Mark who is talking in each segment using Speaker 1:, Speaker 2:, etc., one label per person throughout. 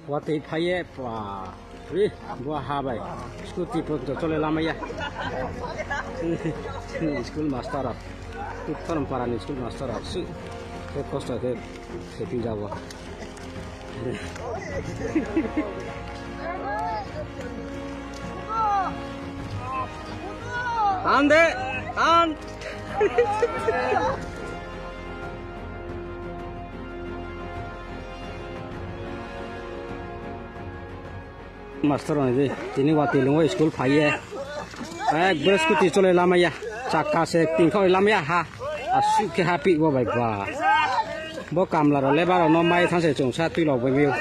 Speaker 1: Wati paye pa, ri buah habai, skuti pun cole lama ya. School master up, tukaran parani school master up, si, ke kosta ke pinjawa. Ande, an. Master ini, ini wati lungo school paye. Berskuti cole lama ya, cakka se tingkau lama ya ha, asuk ke happy wo baik ba. Bo kamlar lebar no mai thang se chung sa tui lo bemiu.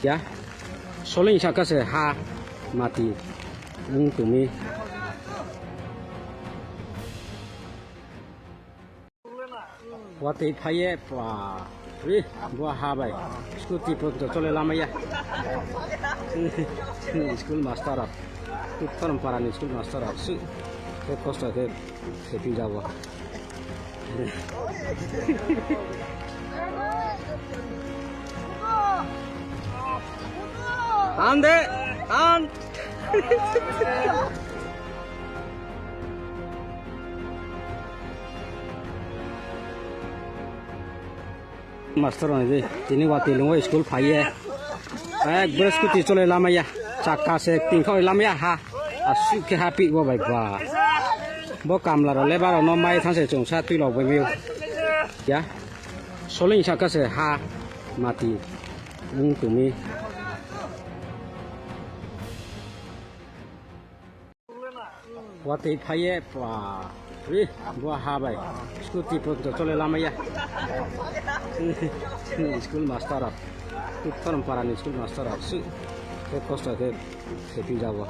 Speaker 1: Ya, solin cakka se ha mati, tumi. Wati paye pa, ri buah habai, skuti pun cole lama ya. School master up, tukaran parani school master up, si, ke kosta ke pinjawa. Ande, an. Master ini wati lungo school paye. Berskuti cole lama ya, cakka se tingkau lama ya ha, asuk ke happy wo baik ba. Bo kamlar lebar no mai thang se chung sa tui lo bemiu. Ya, solin cakka se ha mati, tumi. Wati paye pa, ri buah habai, skuti pun cole lama ya. School master up, tukaran parani school master up, si, ke kosta ke pinjawa.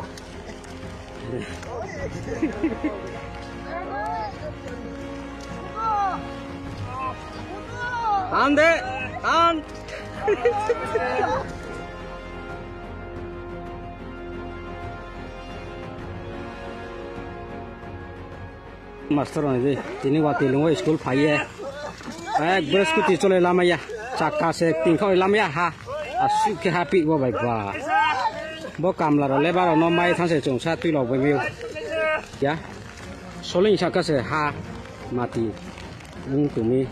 Speaker 1: Ande, an. Master ini wati lungo school paye. Berskuti cole lama ya, cakka se tingkau lama ya ha, asuk ke happy wo baik ba. Bo kamlar lebar no mai thang se chung sa tui lo bemiu. Ya, solin cakka se ha mati, tumi.